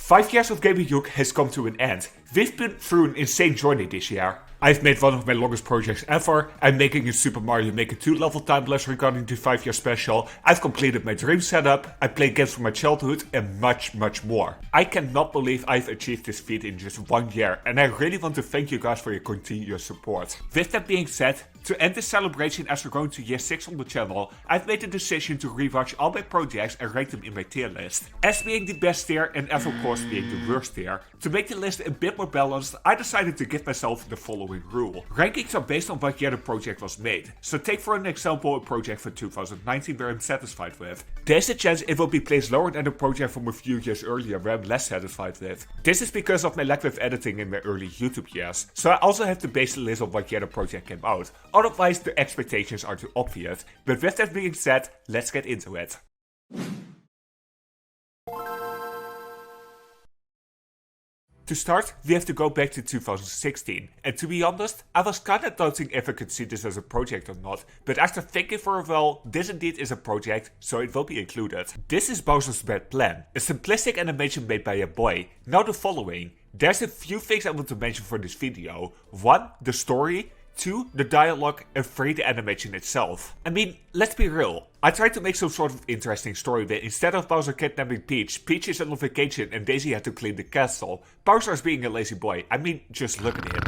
5 years of Gaming Yuk has come to an end. We've been through an insane journey this year. I've made one of my longest projects ever. I'm making a Super Mario Maker 2 level time-lapse regarding the 5-year special. I've completed my dream setup. I play games from my childhood and much more. I cannot believe I've achieved this feat in just 1 year, and I really want to thank you guys for your continuous support. With that being said, to end this celebration as we're going to year 6 on the channel, I've made the decision to rewatch all my projects and rank them in my tier list. As being the best tier and as of course being the worst tier. To make the list a bit more balanced, I decided to give myself the following rule. Rankings are based on what year the project was made. So take for an example a project for 2019 where I'm satisfied with. There's a chance it will be placed lower than a project from a few years earlier where I'm less satisfied with. This is because of my lack of editing in my early YouTube years. So I also have to base the list on what year the project came out. Otherwise, the expectations are too obvious. But with that being said, let's get into it. To start, we have to go back to 2016. And to be honest, I was kinda doubting if I could see this as a project or not. But after thinking for a while, this indeed is a project, so it will be included. This is Bowser's Bad Plan, a simplistic animation made by a boy. Now the following. There's a few things I want to mention for this video. 1. The story. 2. The dialogue, and 3. The animation itself. I mean, let's be real. I tried to make some sort of interesting story where instead of Bowser kidnapping Peach, Peach is on vacation and Daisy had to clean the castle. Bowser is being a lazy boy. I mean, just look at him.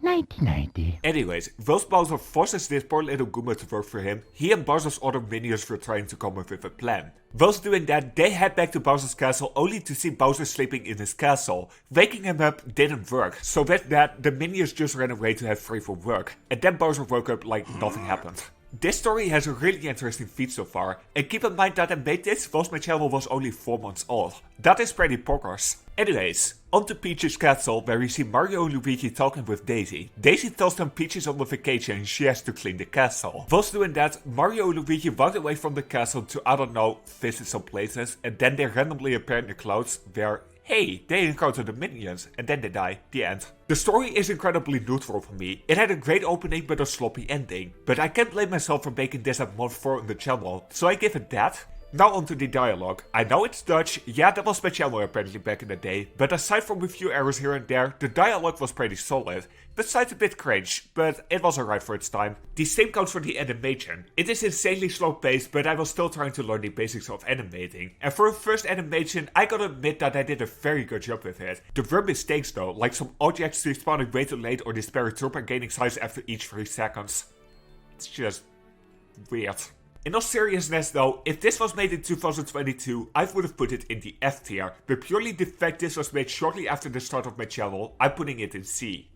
1990. Anyways, whilst Bowser forces this poor little Goomba to work for him, he and Bowser's other minions were trying to come up with a plan. Whilst doing that, they head back to Bowser's castle only to see Bowser sleeping in his castle. Waking him up didn't work, so with that, the minions just ran away to have free from work. And then Bowser woke up like nothing happened. This story has a really interesting feat so far, and keep in mind that I made this whilst my channel was only 4 months old. That is pretty progress. Anyways, on to Peach's castle where we see Mario and Luigi talking with Daisy. Daisy tells them Peach is on vacation and she has to clean the castle. Whilst doing that, Mario and Luigi walk away from the castle to, I don't know, visit some places, and then they randomly appear in the clouds where, hey, they encounter the minions, and then they die. The end. The story is incredibly neutral for me. It had a great opening but a sloppy ending. But I can't blame myself for making this at month 4 on the channel, so I give it that. Now onto the dialogue. I know it's Dutch, yeah, that was my channel apparently back in the day, but aside from a few errors here and there, the dialogue was pretty solid. Besides a bit cringe, but it was alright for its time. The same goes for the animation. It is insanely slow paced, but I was still trying to learn the basics of animating. And for a first animation, I gotta admit that I did a very good job with it. There were mistakes though, like some objects respawning way too late or this paratrooper gaining size after each 3 seconds. It's just weird. In all seriousness though, if this was made in 2022, I would have put it in the F tier, but purely the fact this was made shortly after the start of my channel, I'm putting it in C.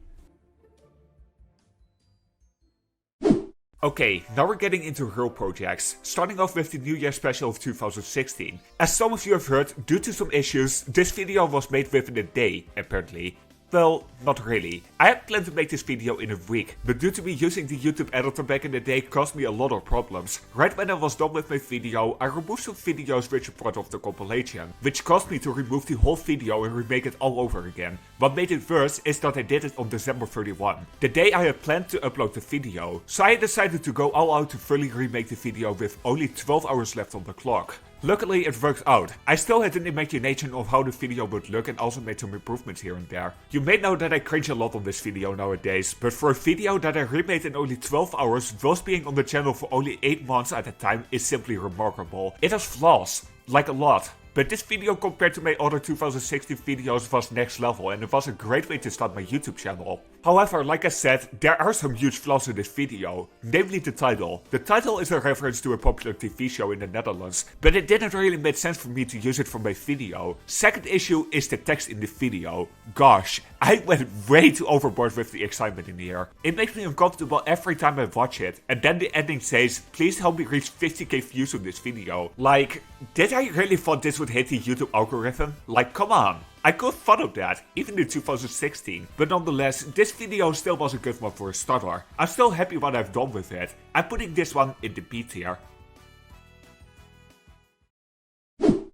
Okay, now we're getting into real projects, starting off with the New Year special of 2016. As some of you have heard, due to some issues, this video was made within a day, apparently. Well, not really. I had planned to make this video in a week, but due to me using the YouTube editor back in the day caused me a lot of problems. Right when I was done with my video, I removed some videos which were part of the compilation, which caused me to remove the whole video and remake it all over again. What made it worse is that I did it on December 31, the day I had planned to upload the video. So I decided to go all out to fully remake the video with only 12 hours left on the clock. Luckily it worked out. I still had an imagination of how the video would look and also made some improvements here and there. You may know that I cringe a lot on this video nowadays, but for a video that I remade in only 12 hours whilst being on the channel for only 8 months at a time is simply remarkable. It has flaws, like a lot. But this video compared to my other 2016 videos was next level and it was a great way to start my YouTube channel. However, like I said, there are some huge flaws in this video, namely the title. The title is a reference to a popular TV show in the Netherlands, but it didn't really make sense for me to use it for my video. Second issue is the text in the video. Gosh, I went way too overboard with the excitement in here. It makes me uncomfortable every time I watch it, and then the ending says, please help me reach 50k views on this video. Like, did I really thought this would hit the YouTube algorithm? Like, come on. I could follow that, even in 2016, but nonetheless, this video still was a good one for a starter. I'm still happy what I've done with it. I'm putting this one in the B tier.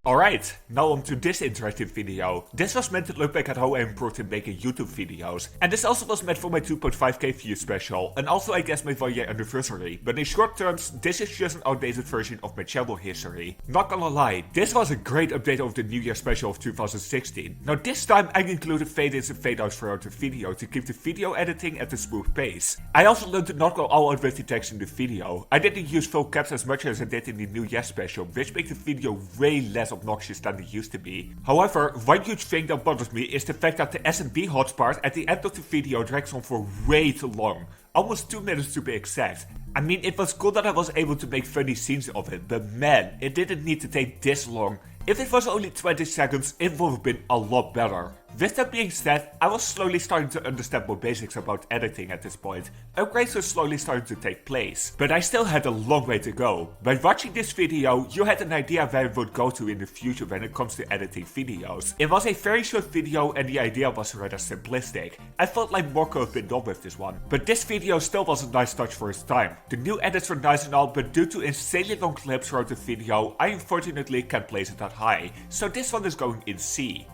Alright, now on to this interesting video. This was meant to look back at how I improved in making YouTube videos. And this also was meant for my 2.5k view special, and also I guess my 1 year anniversary. But in short terms, this is just an outdated version of my channel history. Not gonna lie, this was a great update of the New Year special of 2016. Now this time I included fade-ins and fade-outs throughout the video to keep the video editing at a smooth pace. I also learned to not go all out with the text in the video. I didn't use full caps as much as I did in the New Year special, which makes the video way less obnoxious than it used to be. However, one huge thing that bothers me is the fact that the SMB hotspot at the end of the video drags on for way too long. Almost 2 minutes to be exact. I mean, it was cool that I was able to make funny scenes of it, but man, it didn't need to take this long. If it was only 20 seconds, it would have been a lot better. With that being said, I was slowly starting to understand more basics about editing at this point. Upgrades were slowly starting to take place, but I still had a long way to go. By watching this video, you had an idea where I would go to in the future when it comes to editing videos. It was a very short video and the idea was rather simplistic. I felt like more could have been done with this one. But this video still was a nice touch for its time. The new edits were nice and all, but due to insanely long clips throughout the video, I unfortunately can't place it that high. So this one is going in C.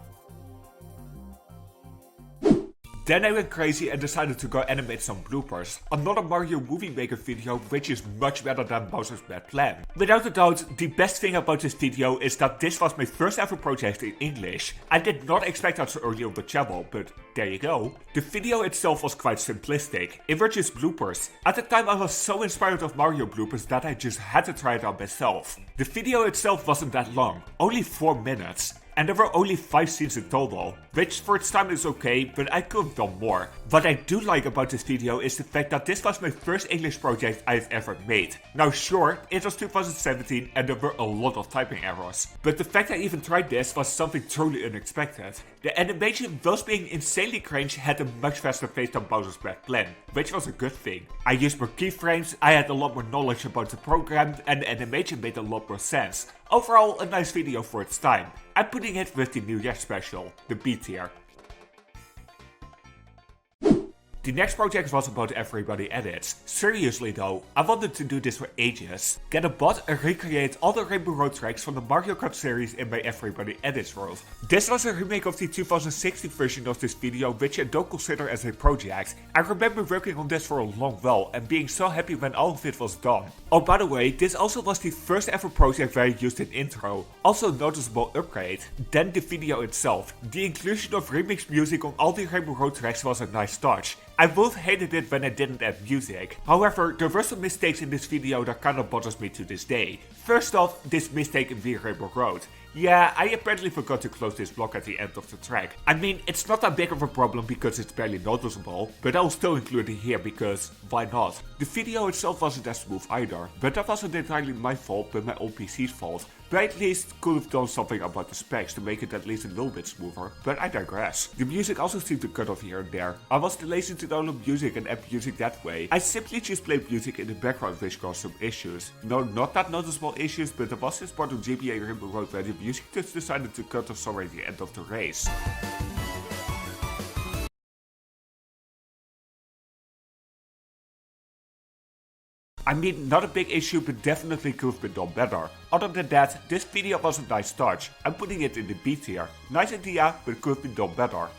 Then I went crazy and decided to go animate some bloopers. Another Mario Movie Maker video, which is much better than Bowser's Bad Plan. Without a doubt, the best thing about this video is that this was my first ever project in English. I did not expect that so early on the channel, but there you go. The video itself was quite simplistic. It were just bloopers. At the time I was so inspired of Mario bloopers that I just had to try it out myself. The video itself wasn't that long, only 4 minutes. And there were only 5 scenes in total, which for its time is okay, but I could have done more. What I do like about this video is the fact that this was my first English project I've ever made. Now sure, it was 2017 and there were a lot of typing errors, but the fact I even tried this was something truly unexpected. The animation, whilst being insanely cringe, had a much faster pace than Bowser's Bad Plan, which was a good thing. I used more keyframes, I had a lot more knowledge about the program, and the animation made a lot more sense. Overall, a nice video for its time. I'm putting it with the New Year special, the B tier. The next project was about Everybody Edits. Seriously though, I wanted to do this for ages. Get a bot and recreate all the Rainbow Road tracks from the Mario Kart series in my Everybody Edits world. This was a remake of the 2016 version of this video, which I don't consider as a project. I remember working on this for a long while and being so happy when all of it was done. Oh, by the way, this also was the first ever project where I used an intro. Also a noticeable upgrade. Then the video itself. The inclusion of remix music on all the Rainbow Road tracks was a nice touch. I would have hated it when I didn't add music. However, there were some mistakes in this video that kinda bothers me to this day. First off, this mistake in Wii Rainbow Road. Yeah, I apparently forgot to close this block at the end of the track. I mean, it's not that big of a problem because it's barely noticeable, but I'll still include it here because why not? The video itself wasn't as smooth either, but that wasn't entirely my fault but my old PC's fault. But I at least could have done something about the specs to make it at least a little bit smoother, but I digress. The music also seemed to cut off here and there. I was too lazy to download music and add music that way. I simply just played music in the background, which caused some issues. No, not that noticeable issues, but there was this part of GBA Rainbow Road where the music just decided to cut off somewhere at the end of the race. I mean, not a big issue, but definitely could have been done better. Other than that, this video was a nice touch. I'm putting it in the B tier. Nice idea, but could have been done better.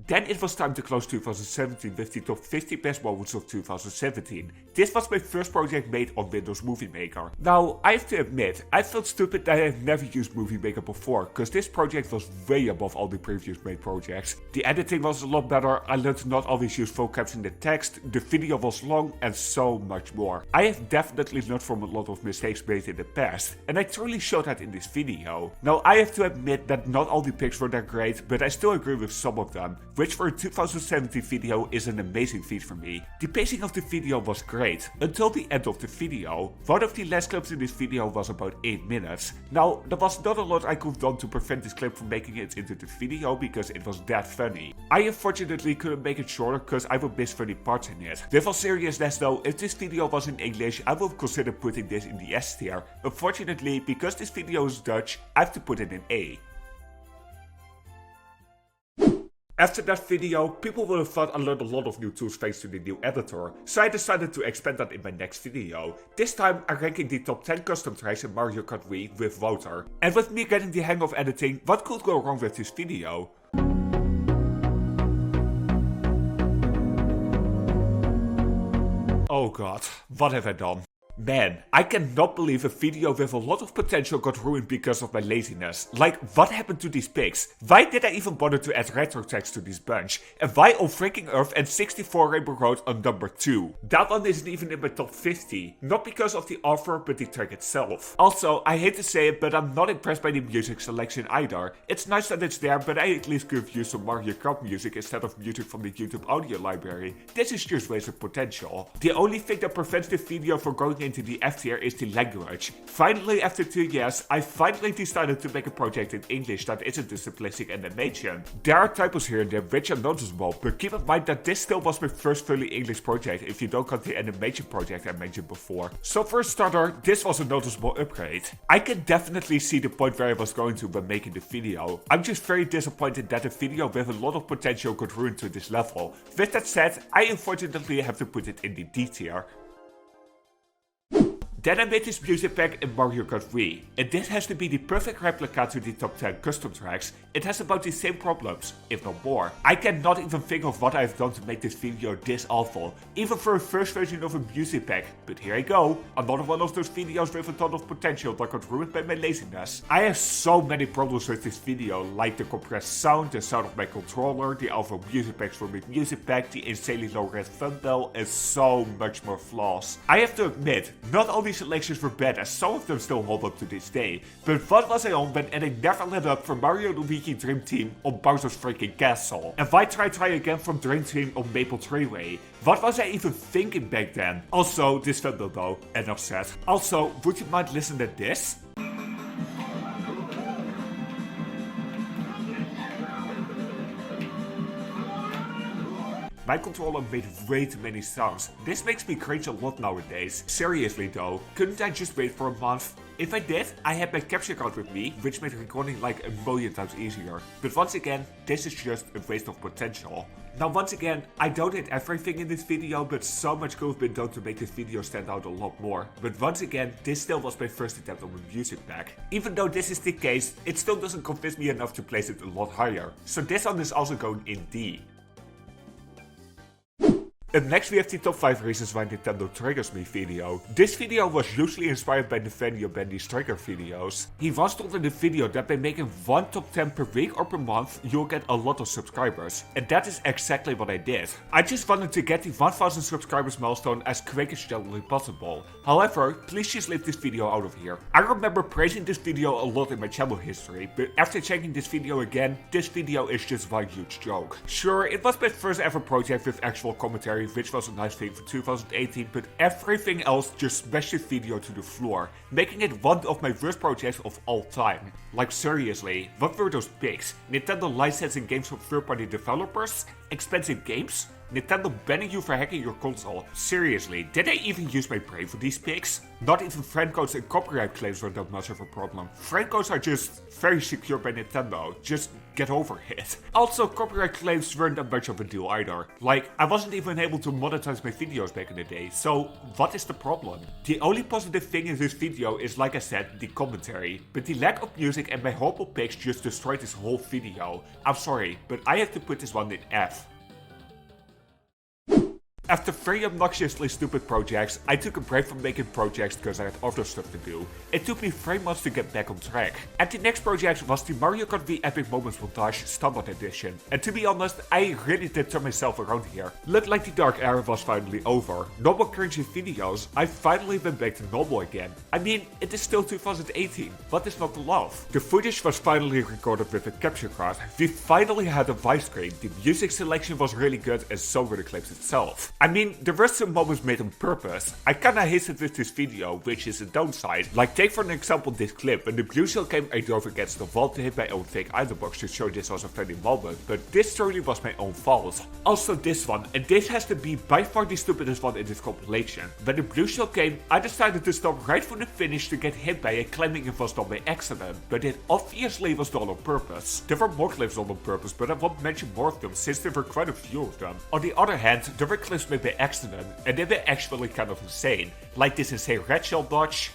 Then it was time to close 2017 with the top 50 best moments of 2017. This was my first project made on Windows Movie Maker. Now, I have to admit, I felt stupid that I have never used Movie Maker before, cause this project was way above all the previous made projects. The editing was a lot better, I learned to not always use full caps in the text, the video was long, and so much more. I have definitely learned from a lot of mistakes made in the past, and I truly showed that in this video. Now, I have to admit that not all the picks were that great, but I still agree with some of them, which for a 2017 video is an amazing feat for me. The pacing of the video was great, until the end of the video. One of the last clips in this video was about 8 minutes. Now, there was not a lot I could have done to prevent this clip from making it into the video because it was that funny. I unfortunately couldn't make it shorter because I would miss funny parts in it. With all seriousness though, if this video was in English, I would consider putting this in the S tier. Unfortunately, because this video is Dutch, I have to put it in A. After that video, people will have thought I learned a lot of new tools thanks to the new editor, so I decided to expand that in my next video. This time I'm ranking the top 10 custom tracks in Mario Kart Wii with Wouter. And with me getting the hang of editing, what could go wrong with this video? Oh god, what have I done? Man, I cannot believe a video with a lot of potential got ruined because of my laziness. Like, what happened to these pics? Why did I even bother to add retro text to this bunch? And why on freaking Earth and 64 Rainbow Road on number 2? That one isn't even in my top 50. Not because of the offer, but the track itself. Also, I hate to say it, but I'm not impressed by the music selection either. It's nice that it's there, but I at least could have used some Mario Kart music instead of music from the YouTube audio library. This is just wasted potential. The only thing that prevents this video from going into the F tier is the language. Finally, after 2 years, I finally decided to make a project in English that isn't a simplistic animation. There are typos here and there which are noticeable, but keep in mind that this still was my first fully English project if you don't count the animation project I mentioned before. So for a starter, this was a noticeable upgrade. I can definitely see the point where I was going to when making the video. I'm just very disappointed that a video with a lot of potential got ruined to this level. With that said, I unfortunately have to put it in the D tier. Then I made this music pack in Mario Kart Wii, and this has to be the perfect replica to the top 10 custom tracks. It has about the same problems, if not more. I cannot even think of what I've done to make this video this awful, even for a first version of a music pack, but here I go. Another one of those videos with a ton of potential that got ruined by my laziness. I have so many problems with this video, like the compressed sound, the sound of my controller, the awful music packs for my music pack, the insanely low red thumbnail, and so much more flaws. I have to admit, not only selections were bad as some of them still hold up to this day, but what was I on when adding Never Let Up from Mario&Luigi Dream Team on Bowser's freaking castle? And why try again from Dream Team on Maple Treeway? What was I even thinking back then? Also, this thumbnail though, enough said. Also, would you mind listening to this? My controller made way too many sounds. This makes me cringe a lot nowadays. Seriously though, couldn't I just wait for a month? If I did, I had my capture card with me, which made recording like a million times easier. But once again, this is just a waste of potential. Now once again, I don't hate everything in this video, but so much could have been done to make this video stand out a lot more. But once again, this still was my first attempt on a music pack. Even though this is the case, it still doesn't convince me enough to place it a lot higher. So this one is also going in D. Up next we have the top 5 reasons why Nintendo triggers me video. This video was loosely inspired by Nathaniel Bendy's trigger videos. He once told in the video that by making one top 10 per week or per month, you'll get a lot of subscribers. And that is exactly what I did. I just wanted to get the 1000 subscribers milestone as quick as humanly possible. However, please just leave this video out of here. I remember praising this video a lot in my channel history, but after checking this video again, this video is just one huge joke. Sure, it was my first ever project with actual commentary, which was a nice thing for 2018, but everything else just smashed this video to the floor, making it one of my worst projects of all time. Like seriously, what were those pics? Nintendo licensing games from third-party developers? Expensive games? Nintendo banning you for hacking your console? Seriously, did I even use my brain for these pics? Not even friend codes and copyright claims were that much of a problem. Friend codes are just very secure by Nintendo, just get over it. Also, copyright claims weren't that much of a deal either. Like, I wasn't even able to monetize my videos back in the day, so what is the problem? The only positive thing in this video is, like I said, the commentary, but the lack of music and my horrible pics just destroyed this whole video. I'm sorry, but I have to put this one in F. After 3 obnoxiously stupid projects, I took a break from making projects because I had other stuff to do. It took me 3 months to get back on track. And the next project was the Mario Kart Wii Epic Moments Montage Standard Edition. And to be honest, I really did turn myself around here. Looked like the dark era was finally over. No more cringy videos, I finally went back to normal again. I mean, it is still 2018, what is not to love? The footage was finally recorded with a capture card. We finally had a widescreen, the music selection was really good and so were the clips itself. I mean, there were some moments made on purpose. I kinda hated with this video, which is a downside. Like take for an example this clip, when the blue shell came I drove against the wall to hit my own fake item box to show this was a funny moment, but this truly was my own fault. Also this one, and this has to be by far the stupidest one in this compilation. When the blue shell came, I decided to stop right from the finish to get hit by it, claiming it was done by accident, but it obviously was done on purpose. There were more clips done on purpose, but I won't mention more of them since there were quite a few of them. On the other hand, there were clips made by accident, and they were actually kind of insane, like this insane red shell dodge.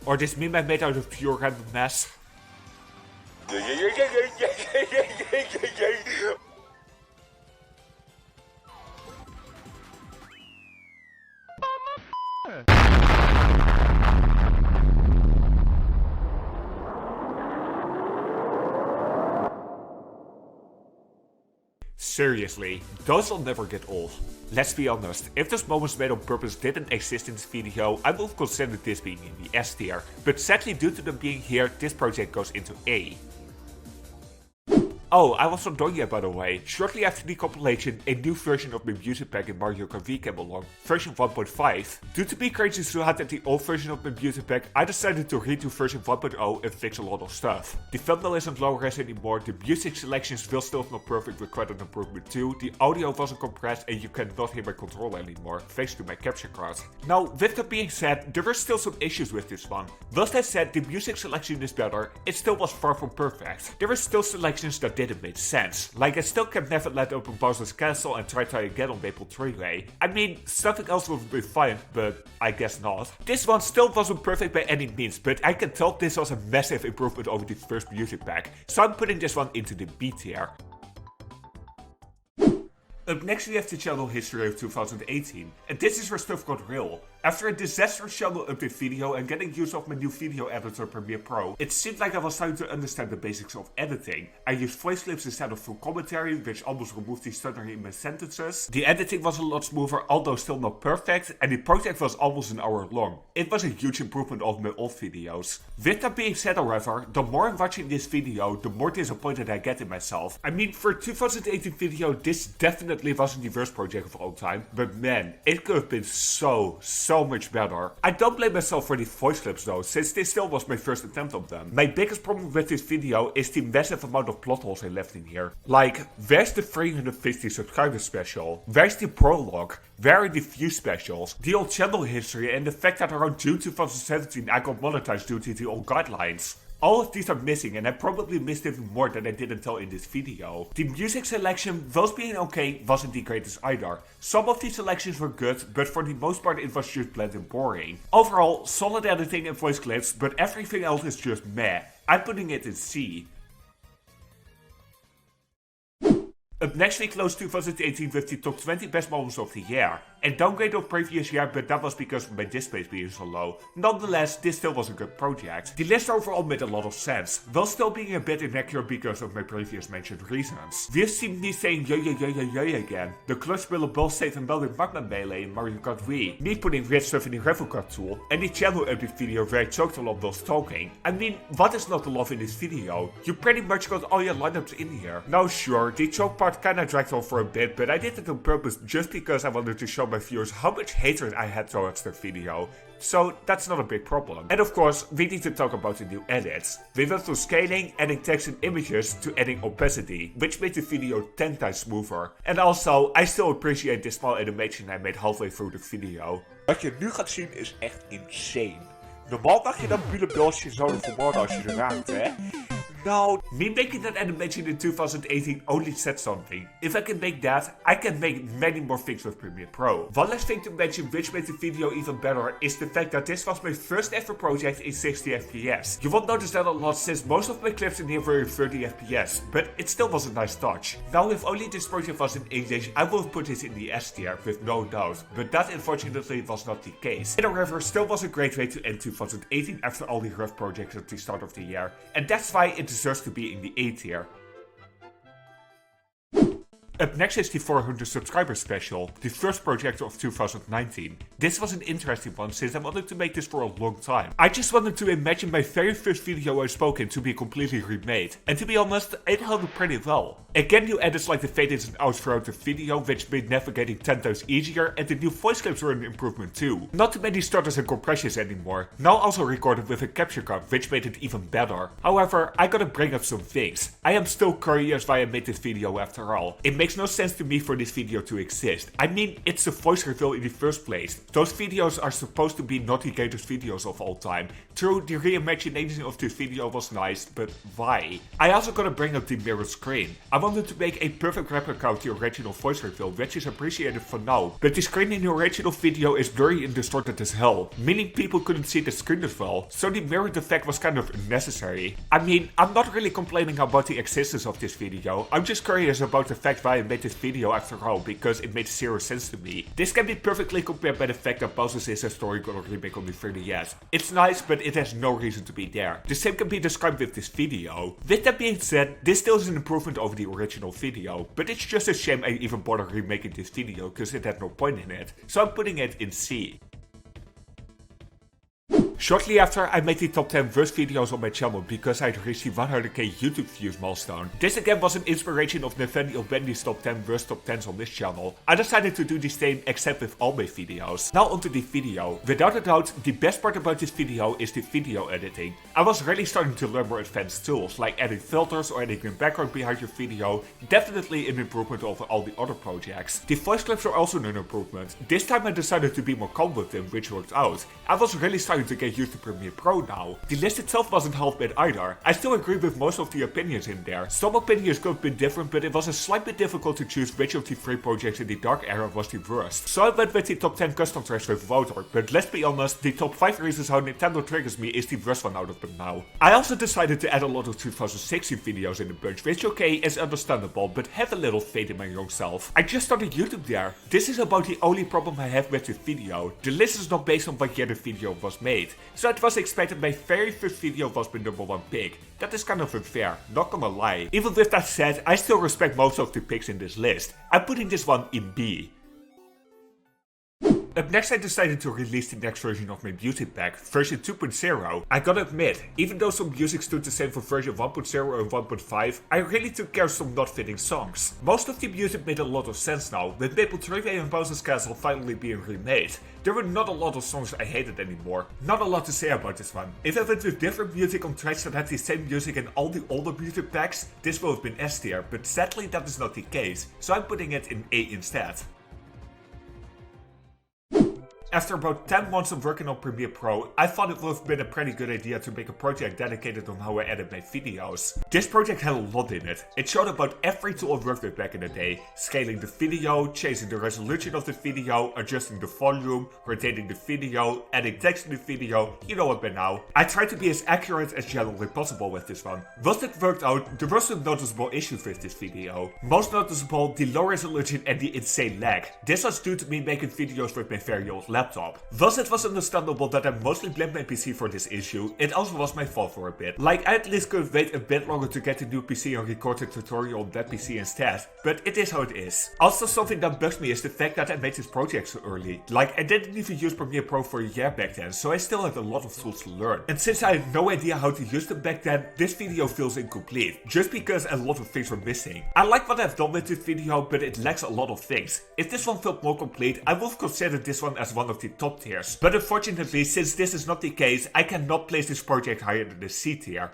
Or this meme I made out of pure random mess. Seriously, those will never get old. Let's be honest, if those moments made on purpose didn't exist in this video, I would have considered this being in the S tier, but sadly due to them being here, this project goes into A. Oh, I was not done yet by the way. Shortly after the compilation, a new version of my music pack in Mario Kart V came along, version 1.5. Due to being crazy so hard at the old version of my music pack, I decided to redo version 1.0 and fix a lot of stuff. The thumbnail isn't low res anymore, the music selections will still not perfect with quite an improvement too, the audio wasn't compressed and you cannot hear my controller anymore, thanks to my capture card. Now, with that being said, there were still some issues with this one. With that said, the music selection is better, it still was far from perfect. There were still selections that didn't make sense. Like I still kept Never Let Open Bowser's Castle and Try Again on Maple Treeway. I mean, something else would be fine, but I guess not. This one still wasn't perfect by any means, but I can tell this was a massive improvement over the first music pack, so I'm putting this one into the B tier. Up next we have the channel history of 2018, and this is where stuff got real. After a disastrous channel update video and getting use of my new video editor Premiere Pro, it seemed like I was starting to understand the basics of editing. I used voice clips instead of full commentary, which almost removed the stuttering in my sentences. The editing was a lot smoother, although still not perfect, and the project was almost an hour long. It was a huge improvement over my old videos. With that being said however, the more I'm watching this video, the more disappointed I get in myself. I mean, for a 2018 video, this definitely wasn't the worst project of all time, but man, it could have been so much better. I don't blame myself for the voice clips though, since this still was my first attempt on them. My biggest problem with this video is the massive amount of plot holes I left in here. Like, where's the 350 subscriber special? Where's the prologue? Where are the view specials? The old channel history and the fact that around June 2017 I got monetized due to the old guidelines. All of these are missing and I probably missed even more than I did until in this video. The music selection, whilst being okay, wasn't the greatest either. Some of the selections were good, but for the most part it was just bland and boring. Overall, solid editing and voice clips, but everything else is just meh. I'm putting it in C. Up next we closed 2018 with the top 20 best moments of the year. A downgrade of previous year, but that was because of my disk space being so low. Nonetheless, this still was a good project. The list overall made a lot of sense, while still being a bit inaccurate because of my previous mentioned reasons. We have seen me saying yo again, the clutch will ball save and welding magma melee in Mario Kart Wii, me putting weird stuff in the gravel kart tool, and the channel update video where I choked a lot while talking. I mean, what is not to love in this video? You pretty much got all your lineups in here. Now sure, the choke part kinda dragged on for a bit, but I did it on purpose just because I wanted to show my viewers how much hatred I had towards that video, so that's not a big problem. And of course, we need to talk about the new edits. We went from scaling, adding text and images, to adding opacity, which made the video 10 times smoother. And also, I still appreciate this small animation I made halfway through the video. Wat je nu gaat zien is echt insane. Normaal dacht je dat bullenbulsje zouden vermoorden als je ze raakt, hè? No, me making that animation in 2018 only said something. If I can make that, I can make many more things with Premiere Pro. One last thing to mention which made the video even better is the fact that this was my first ever project in 60 FPS. You won't notice that a lot since most of my clips in here were in 30 FPS, but it still was a nice touch. Now if only this project was in English, I would have put this in the S tier with no doubt, but that unfortunately was not the case. It however still was a great way to end 2018 after all the rough projects at the start of the year, and that's why it deserves to be in the A tier. Up next is the 400 subscriber special, the first project of 2019. This was an interesting one since I wanted to make this for a long time. I just wanted to imagine my very first video I spoke in to be completely remade. And to be honest, it held up pretty well. Again, new edits like the fade ins and outs throughout the video, which made navigating 10 times easier, and the new voice clips were an improvement too. Not too many stutters and compressions anymore. Now also recorded with a capture card, which made it even better. However, I gotta bring up some things. I am still curious why I made this video after all. It makes no sense to me for this video to exist. I mean, it's a voice reveal in the first place. Those videos are supposed to be Naughty Gators videos of all time. True, the reimagination of this video was nice, but why? I also gotta bring up the mirrored screen. I wanted to make a perfect replica of the original voice reveal, which is appreciated for now. But the screen in the original video is blurry and distorted as hell, meaning people couldn't see the screen as well, so the mirrored effect was kind of unnecessary. I mean, I'm not really complaining about the existence of this video, I'm just curious about the fact why I made this video after all, because it made zero sense to me. This can be perfectly compared by the fact that Bowser's is a story-color remake on the 3DS. It's nice, but it has no reason to be there. The same can be described with this video. With that being said, this still is an improvement over the original video, but it's just a shame I even bothered remaking this video because it had no point in it, so I'm putting it in C. Shortly after, I made the top 10 worst videos on my channel because I'd reached the 100k YouTube views milestone. This again was an inspiration of Nathaniel Bendy's top 10 worst top 10s on this channel. I decided to do the same except with all my videos. Now onto the video. Without a doubt, the best part about this video is the video editing. I was really starting to learn more advanced tools, like adding filters or adding a background behind your video. Definitely an improvement over all the other projects. The voice clips were also an improvement. This time I decided to be more calm with them, which worked out. I was really starting to get used to Premiere Pro now. The list itself wasn't half bad either. I still agree with most of the opinions in there. Some opinions could have been different, but it was a slight bit difficult to choose which of the 3 projects in the dark era was the worst. So I went with the top 10 custom tracks with Wouter, but let's be honest, the top 5 reasons how Nintendo triggers me is the worst one out of them now. I also decided to add a lot of 2016 videos in the bunch, which okay is understandable, but have a little faith in my young self. I just started YouTube there. This is about the only problem I have with this video. The list is not based on what year the video was made. So it was expected my very first video was my #1 pick. That is kind of unfair, not gonna lie. Even with that said, I still respect most of the picks in this list. I'm putting this one in B. Up next, I decided to release the next version of my music pack, version 2.0. I gotta admit, even though some music stood the same for version 1.0 and 1.5, I really took care of some not fitting songs. Most of the music made a lot of sense now, with Maple Treeway and Bowser's Castle finally being remade. There were not a lot of songs I hated anymore. Not a lot to say about this one. If I went with different music on tracks that had the same music in all the older music packs, this would have been S tier, but sadly that is not the case, so I'm putting it in A instead. After about 10 months of working on Premiere Pro, I thought it would have been a pretty good idea to make a project dedicated on how I edit my videos. This project had a lot in it. It showed about every tool I worked with back in the day. Scaling the video, changing the resolution of the video, adjusting the volume, rotating the video, adding text in the video, you know it by now. I tried to be as accurate as generally possible with this one. Once it worked out, there were some noticeable issues with this video. Most noticeable, the low resolution and the insane lag. This was due to me making videos with my very old laptop. Thus it was understandable that I mostly blamed my PC for this issue. It also was my fault for a bit. Like, I at least could wait a bit longer to get a new PC and record a tutorial on that PC instead, but it is how it is. Also, something that bugs me is the fact that I made this project so early. Like, I didn't even use Premiere Pro for a year back then, so I still had a lot of tools to learn. And since I had no idea how to use them back then, this video feels incomplete, just because a lot of things were missing. I like what I've done with this video, but it lacks a lot of things. If this one felt more complete, I would have considered this one as one of the top tiers. But unfortunately, since this is not the case, I cannot place this project higher than the C tier.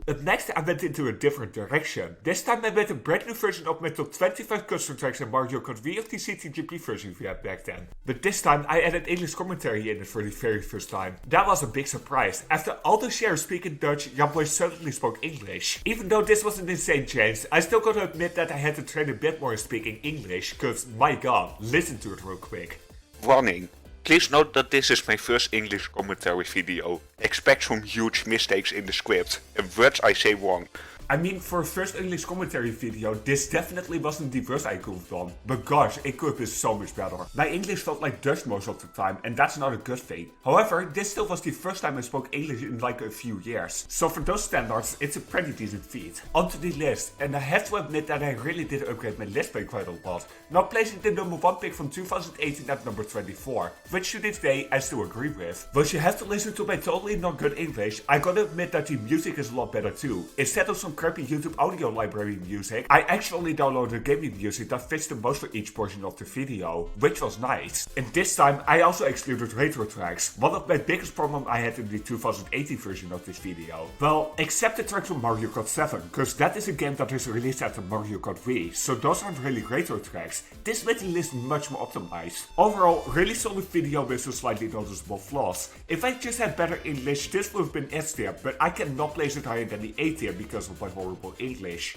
Up next, I went into a different direction. This time I made a brand new version of my top 25 custom tracks in Mario Kart Wii of the CTGP version we had back then. But this time I added English commentary in it for the very first time. That was a big surprise. After all the shares speaking Dutch, your boy suddenly spoke English. Even though this was an insane change, I still gotta admit that I had to train a bit more in speaking English, cause my god, listen to it real quick. Warning. Please note that this is my first English commentary video. Expect some huge mistakes in the script and words I say wrong. I mean, for a first English commentary video, this definitely wasn't the worst I could have done. But gosh, it could have been so much better. My English felt like Dutch most of the time, and that's not a good thing. However, this still was the first time I spoke English in like a few years. So for those standards, it's a pretty decent feat. Onto the list, and I have to admit that I really did upgrade my list by quite a lot. Now placing the number 1 pick from 2018 at number 24, which to this day I still agree with. But you have to listen to my totally not good English, I gotta admit that the music is a lot better too. Instead of some crappy YouTube audio library music, I actually downloaded gaming music that fits the most for each portion of the video, which was nice. And this time I also excluded retro tracks, one of my biggest problems I had in the 2018 version of this video. Well, except the tracks from Mario Kart 7, cause that is a game that is released after Mario Kart Wii, so those aren't really retro tracks. This made the list much more optimized. Overall, really solid video with some slightly noticeable flaws. If I just had better English, this would have been S tier, but I cannot place it higher than the A tier because of my horrible English.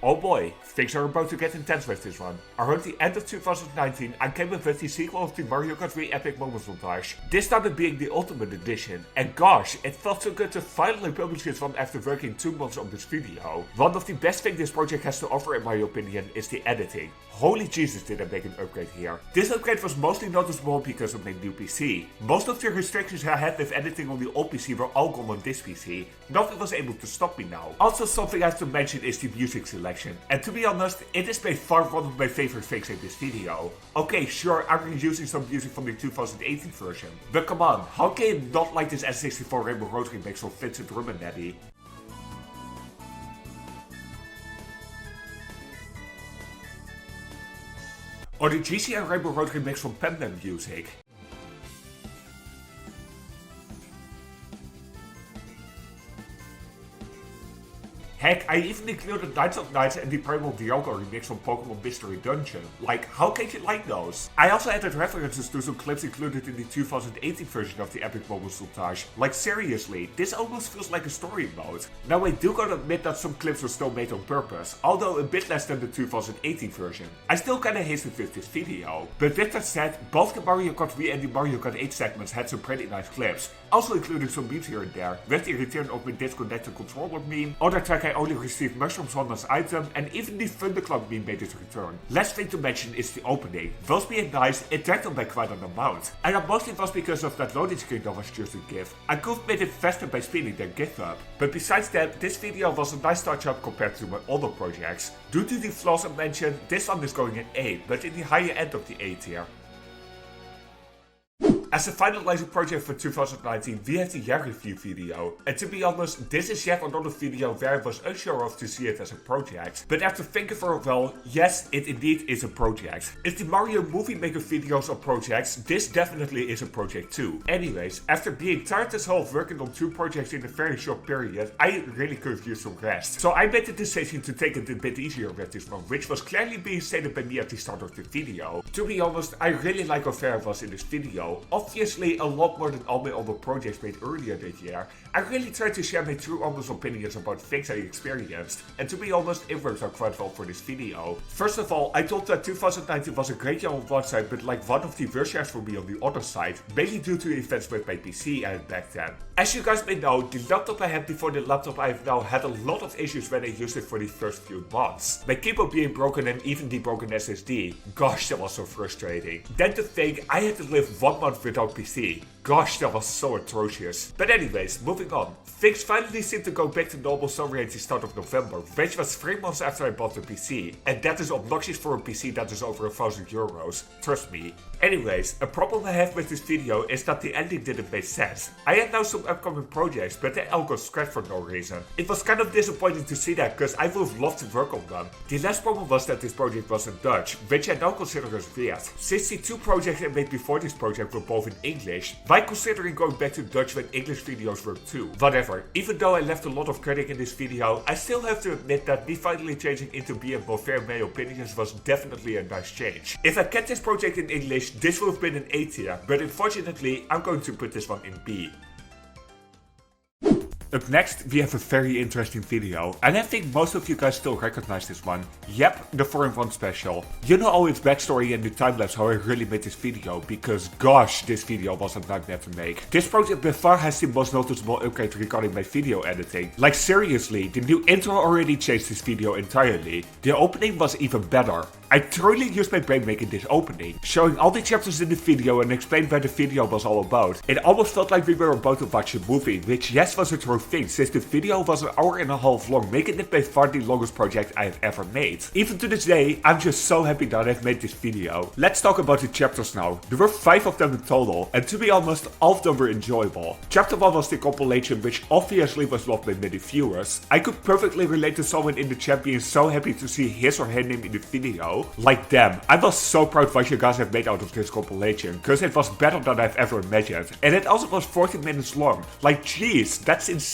Oh boy, things are about to get intense with this one. Around the end of 2019, I came up with the sequel of the Mario Kart 3 Epic Moments montage. This started being the Ultimate Edition, and gosh, it felt so good to finally publish this one after working 2 months on this video. One of the best things this project has to offer in my opinion is the editing. Holy Jesus, did I make an upgrade here. This upgrade was mostly noticeable because of my new PC. Most of the restrictions I had with editing on the old PC were all gone on this PC. Nothing was able to stop me now. Also, something I have to mention is the music selection. And to be honest, it is by far one of my favorite things in this video. Okay, sure, I'm using some music from the 2018 version. But come on, how can you not like this N64 Rainbow Road remix from Vincent Drum and Daddy? Or the GCN Rainbow Road remix from Panman music. Heck, I even included Knights of Knights and the Primal Dialga remix from Pokemon Mystery Dungeon. Like, how can you like those? I also added references to some clips included in the 2018 version of the Epic Moments montage. Like, seriously, this almost feels like a story mode. Now, I do gotta admit that some clips were still made on purpose, although a bit less than the 2018 version. I still kinda hastened with this video. But with that said, both the Mario Kart Wii and the Mario Kart 8 segments had some pretty nice clips. Also including some memes here and there, with the return of my disconnected controller meme, other track I only received mushrooms on as item, and even the Thunderclap meme made its return. Last thing to mention is the opening. Whilst being nice, it dragged on by quite an amount. And that mostly was because of that loading screen that was just a GIF. I could have made it faster by speeding the GIF up. But besides that, this video was a nice touch up compared to my other projects. Due to the flaws I mentioned, this one is going in A, but in the higher end of the A tier. As a finalizing project for 2019, we have the year review video. And to be honest, this is yet another video where I was unsure of to see it as a project. But after thinking for a while, yes, it indeed is a project. If the Mario Movie Maker videos are projects, this definitely is a project too. Anyways, after being tired as hell of working on 2 projects in a very short period, I really could have used some rest. So I made the decision to take it a bit easier with this one, which was clearly being stated by me at the start of the video. To be honest, I really like how fair I was in this video. Obviously, a lot more than all my other projects made earlier this year. I really tried to share my true honest opinions about things I experienced, and to be honest, it worked out quite well for this video. First of all, I thought that 2019 was a great year on one side, but like one of the worst years for me on the other side, mainly due to events with my PC I had back then. As you guys may know, the laptop I had before the laptop I have now had a lot of issues when I used it for the first few months. My keyboard being broken and even the broken SSD. Gosh, that was so frustrating. Then to think I had to live 1 month without PC. Gosh, that was so atrocious. But anyways, moving on. Things finally seemed to go back to normal somewhere at the start of November, which was 3 months after I bought the PC. And that is obnoxious for a PC that is over €1,000, trust me. Anyways, a problem I have with this video is that the ending didn't make sense. I had now some upcoming projects, but they all got scrapped for no reason. It was kind of disappointing to see that, because I would have loved to work on them. The last problem was that this project was in Dutch, which I now consider as weird. Since the 2 projects I made before this project were both in English, why considering going back to Dutch when English videos work too? Whatever, even though I left a lot of credit in this video, I still have to admit that me finally changing into being more fair in my opinions was definitely a nice change. If I kept this project in English, this would have been an A tier, but unfortunately, I'm going to put this one in B. Up next, we have a very interesting video, and I think most of you guys still recognize this one. Yep, the 4-in-1 special. You know all its backstory and the timelapse how I really made this video, because gosh, this video was a nightmare to make. This project by far has the most noticeable upgrade regarding my video editing. Like seriously, the new intro already changed this video entirely. The opening was even better. I truly used my brain making this opening, showing all the chapters in the video and explained what the video was all about. It almost felt like we were about to watch a movie, which yes was a true thing since the video was an hour and a half long, making it by far the longest project I have ever made. Even to this day, I'm just so happy that I've made this video. Let's talk about the chapters now. There were 5 of them in total, and to be honest, all of them were enjoyable. Chapter 1 was the compilation, which obviously was loved by many viewers. I could perfectly relate to someone in the chat being so happy to see his or her name in the video. Like them, I was so proud what you guys have made out of this compilation, because it was better than I've ever imagined. And it also was 40 minutes long. Like jeez, that's insane.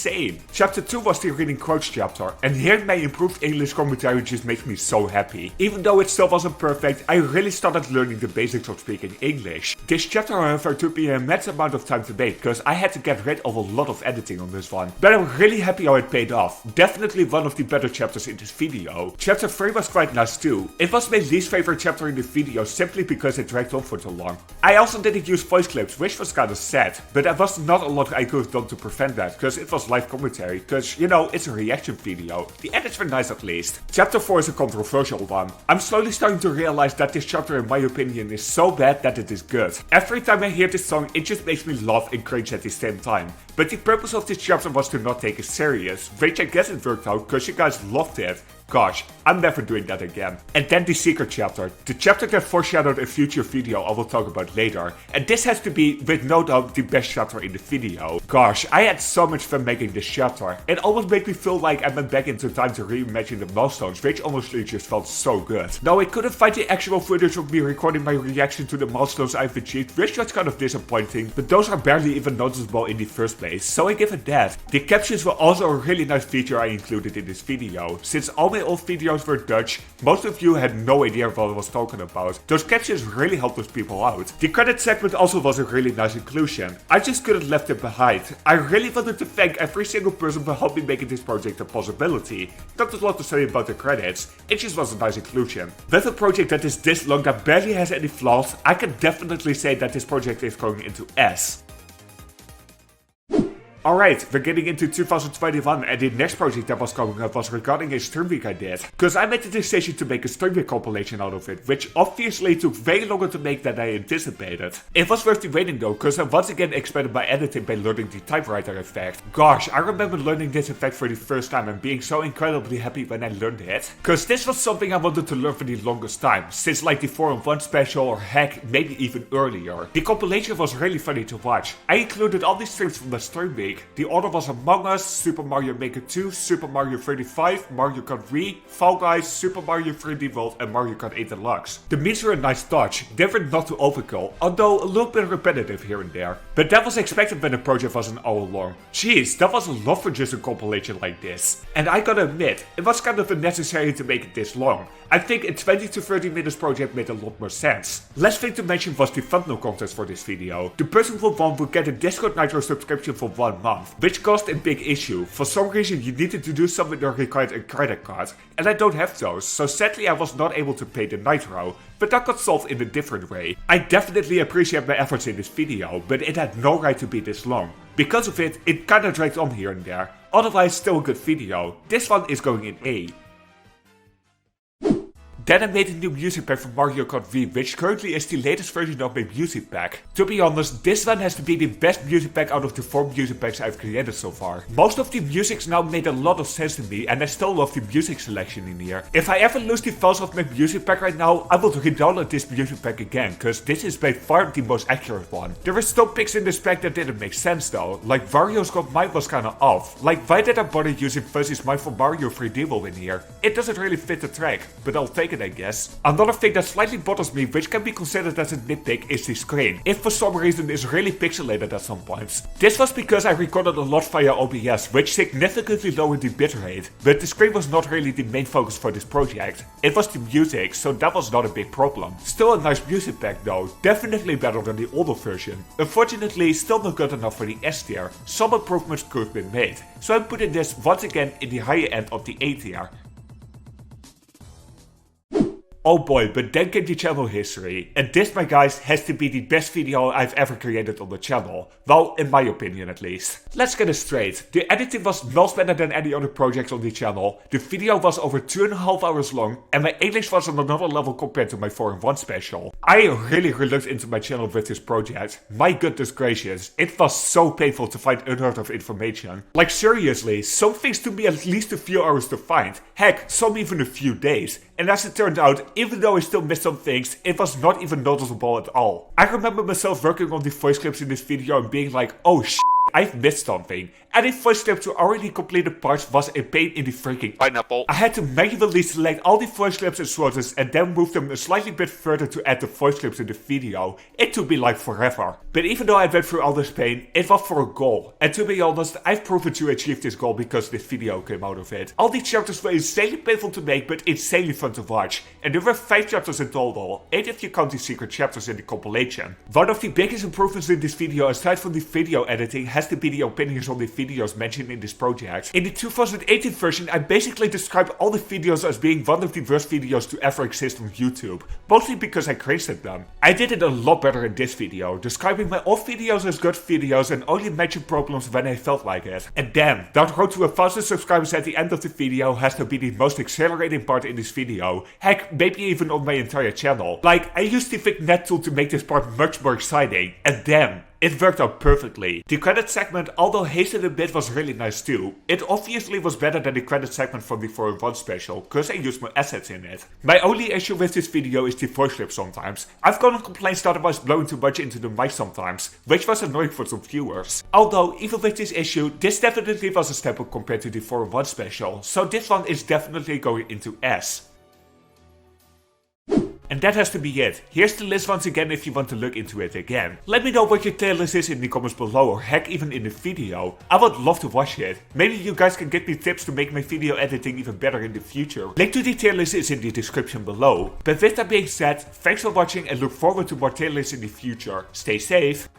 Chapter 2 was the reading quotes chapter, and hearing my improved English commentary just makes me so happy. Even though it still wasn't perfect, I really started learning the basics of speaking English. This chapter however took me an immense amount of time to make, because I had to get rid of a lot of editing on this one. But I'm really happy how it paid off. Definitely one of the better chapters in this video. Chapter 3 was quite nice too. It was my least favorite chapter in the video simply because it dragged on for too long. I also didn't use voice clips, which was kinda sad, but there was not a lot I could have done to prevent that, because it was live commentary, because you know, it's a reaction video. The edits were nice at least. Chapter 4 is a controversial one. I'm slowly starting to realize that this chapter in my opinion is so bad that it is good. Every time I hear this song, it just makes me laugh and cringe at the same time. But the purpose of this chapter was to not take it serious, which I guess it worked out because you guys loved it. Gosh, I'm never doing that again. And then the secret chapter. The chapter that foreshadowed a future video I will talk about later. And this has to be, with no doubt, the best chapter in the video. Gosh, I had so much fun making this chapter. It almost made me feel like I went back into time to reimagine the milestones, which honestly just felt so good. Now I couldn't find the actual footage of me recording my reaction to the milestones I've achieved, which was kind of disappointing, but those are barely even noticeable in the first place, so I give it that. The captions were also a really nice feature I included in this video. Since all my old videos were Dutch, most of you had no idea what I was talking about. Those captions really helped those people out. The credit segment also was a really nice inclusion. I just couldn't left it behind. I really wanted to thank every single person for helping making this project a possibility. Not a lot to say about the credits, it just was a nice inclusion. With a project that is this long that barely has any flaws, I can definitely say that this project is going into S. Alright, we're getting into 2021 and the next project that was coming up was regarding a stream week I did. Cause I made the decision to make a stream week compilation out of it, which obviously took way longer to make than I anticipated. It was worth the waiting though, cause I once again expanded my editing by learning the typewriter effect. Gosh, I remember learning this effect for the first time and being so incredibly happy when I learned it. Cause this was something I wanted to learn for the longest time, since like the 4-in-1 special or heck, maybe even earlier. The compilation was really funny to watch. I included all these streams from my stream week. The order was Among Us, Super Mario Maker 2, Super Mario 35, Mario Kart Wii, Fall Guys, Super Mario 3D World and Mario Kart 8 Deluxe. The memes were a nice touch, they were not too overkill, although a little bit repetitive here and there. But that was expected when the project was an hour long. Jeez, that was a lot for just a compilation like this. And I gotta admit, it was kind of unnecessary to make it this long. I think a 20 to 30 minutes project made a lot more sense. Last thing to mention was the thumbnail contest for this video. The person who won would get a Discord Nitro subscription for 1 month, which caused a big issue. For some reason you needed to do something that required a credit card, and I don't have those, so sadly I was not able to pay the Nitro, but that got solved in a different way. I definitely appreciate my efforts in this video, but it had no right to be this long. Because of it, it kinda dragged on here and there. Otherwise still a good video. This one is going in A. Then I made a new music pack for Mario Kart Wii, which currently is the latest version of my music pack. To be honest, this one has to be the best music pack out of the 4 music packs I've created so far. Most of the musics now made a lot of sense to me, and I still love the music selection in here. If I ever lose the files of my music pack right now, I will re-download this music pack again, cause this is by far the most accurate one. There were still picks in this pack that didn't make sense though, like Wario's Got Mine was kinda off. Like why did I bother using Fuzzy's Mine for Mario 3D World in here? It doesn't really fit the track, but I'll take it it, I guess. Another thing that slightly bothers me, which can be considered as a nitpick, is the screen. It for some reason is really pixelated at some points. This was because I recorded a lot via OBS, which significantly lowered the bitrate, but the screen was not really the main focus for this project. It was the music, so that was not a big problem. Still a nice music pack though, definitely better than the older version. Unfortunately, still not good enough for the S tier. Some improvements could have been made, so I'm putting this once again in the higher end of the A tier. Oh boy, but then came the channel history, and this, my guys, has to be the best video I've ever created on the channel. Well, in my opinion at least. Let's get it straight. The editing was much better than any other projects on the channel, the video was over 2.5 hours long, and my English was on another level compared to my 4-in-1 special. I really looked into my channel with this project. My goodness gracious, it was so painful to find unheard of information. Like seriously, some things took me at least a few hours to find. Heck, some even a few days. And as it turned out, even though I still missed some things, it was not even noticeable at all. I remember myself working on the voice clips in this video and being like, oh shit, I've missed something. Adding voice clips to already completed parts was a pain in the freaking pineapple. I had to manually select all the voice clips and sources and then move them a slightly bit further to add the voice clips in the video. It took me like forever. But even though I went through all this pain, it was for a goal. And to be honest, I've proven to achieve this goal because this video came out of it. All the chapters were insanely painful to make, but insanely fun to watch. And there were 5 chapters in total, 8 if you count the secret chapters in the compilation. One of the biggest improvements in this video, aside from the video editing, has to be the opinions on the videos mentioned in this project. In the 2018 version, I basically described all the videos as being one of the worst videos to ever exist on YouTube, mostly because I cringed at them. I did it a lot better in this video, describing my old videos as good videos and only mentioned problems when I felt like it. And damn, that road to 1,000 subscribers at the end of the video has to be the most exhilarating part in this video. Heck, maybe even on my entire channel. Like, I used the Vignette tool to make this part much more exciting, and damn, it worked out perfectly. The credit segment, although hasted a bit, was really nice too. It obviously was better than the credit segment from the 4-in-1 special, cause I used more assets in it. My only issue with this video is the voice clip sometimes. I've gotten complaints that I was blowing too much into the mic sometimes, which was annoying for some viewers. Although, even with this issue, this definitely was a step up compared to the 4-in-1 special, so this one is definitely going into S. And that has to be it. Here's the list once again if you want to look into it again. Let me know what your tier list is in the comments below, or heck even in the video. I would love to watch it. Maybe you guys can give me tips to make my video editing even better in the future. Link to the tier list is in the description below. But with that being said, thanks for watching and look forward to more tier lists in the future. Stay safe.